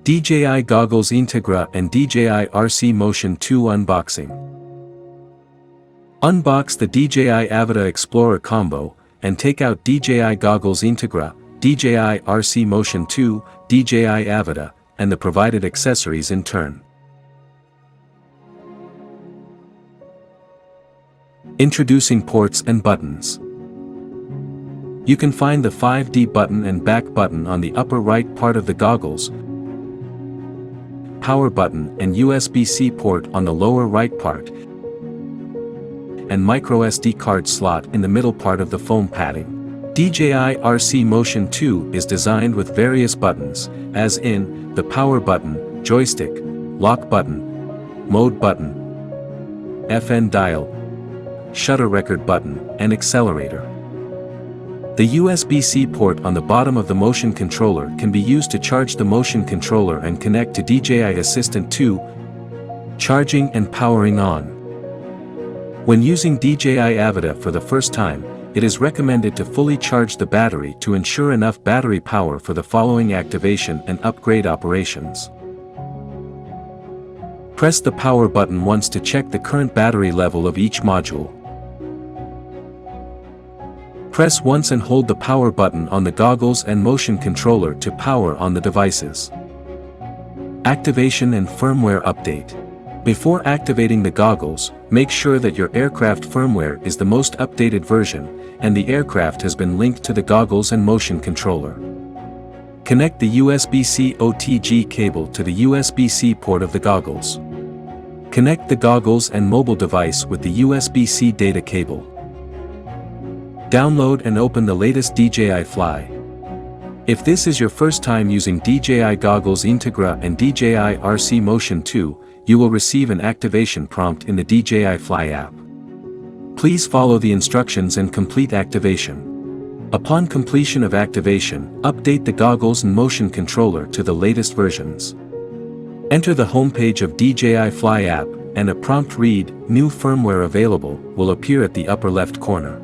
DJI Goggles Integra and DJI RC Motion 2 Unboxing. Unbox the DJI Avata Explorer combo, and take out DJI Goggles Integra, DJI RC Motion 2, DJI Avata, and the provided accessories in turn. Introducing ports and buttons. You can find the 5D button and back button on the upper right part of the goggles, power button and USB-C port on the lower right part, and microSD card slot in the middle part of the foam padding. DJI RC Motion 2 is designed with various buttons, as in, the power button, joystick, lock button, mode button, FN dial, shutter record button, and accelerator. The USB-C port on the bottom of the motion controller can be used to charge the motion controller and connect to DJI Assistant 2, charging and powering on. When using DJI Avata for the first time, it is recommended to fully charge the battery to ensure enough battery power for the following activation and upgrade operations. Press the power button once to check the current battery level of each module. Press once and hold the power button on the goggles and motion controller to power on the devices. Activation and firmware update. Before activating the goggles, make sure that your aircraft firmware is the most updated version, and the aircraft has been linked to the goggles and motion controller. Connect the USB-C OTG cable to the USB-C port of the goggles. Connect the goggles and mobile device with the USB-C data cable. Download and open the latest DJI Fly. If this is your first time using DJI Goggles Integra and DJI RC Motion 2, you will receive an activation prompt in the DJI Fly app. Please follow the instructions and complete activation. Upon completion of activation, update the goggles and motion controller to the latest versions. Enter the homepage of DJI Fly app, and a prompt read, "New firmware available," will appear at the upper left corner.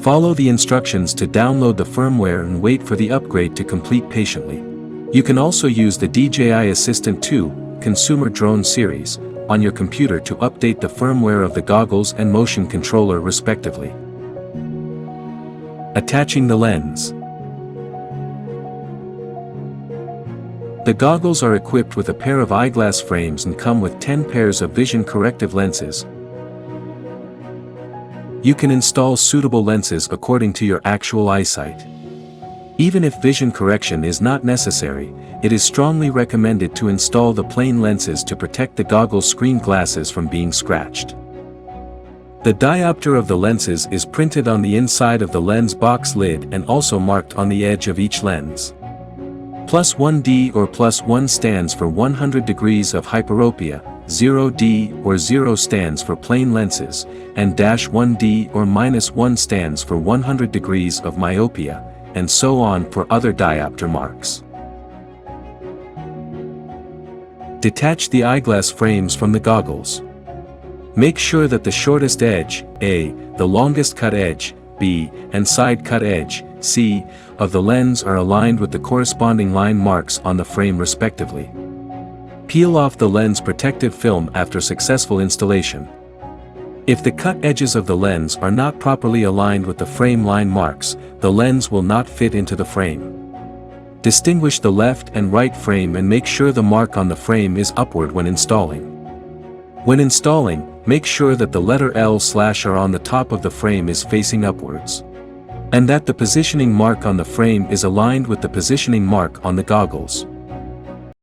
Follow the instructions to download the firmware and wait for the upgrade to complete patiently. You can also use the DJI Assistant 2, Consumer Drone Series, on your computer to update the firmware of the goggles and motion controller respectively. Attaching the lens. The goggles are equipped with a pair of eyeglass frames and come with 10 pairs of vision corrective lenses. You can install suitable lenses according to your actual eyesight. Even if vision correction is not necessary, it is strongly recommended to install the plain lenses to protect the goggles screen glasses from being scratched. The diopter of the lenses is printed on the inside of the lens box lid and also marked on the edge of each lens. +1D or +1 stands for 100 degrees of hyperopia, 0D or 0 stands for plain lenses, and -1D or -1 stands for 100 degrees of myopia, and so on for other diopter marks. Detach the eyeglass frames from the goggles. Make sure that the shortest edge, A, the longest cut edge, B, and side cut edge, C, of the lens are aligned with the corresponding line marks on the frame respectively. Peel off the lens protective film after successful installation. If the cut edges of the lens are not properly aligned with the frame line marks, the lens will not fit into the frame. Distinguish the left and right frame and make sure the mark on the frame is upward when installing. When installing, make sure that the letter L/R on the top of the frame is facing upwards, and that the positioning mark on the frame is aligned with the positioning mark on the goggles.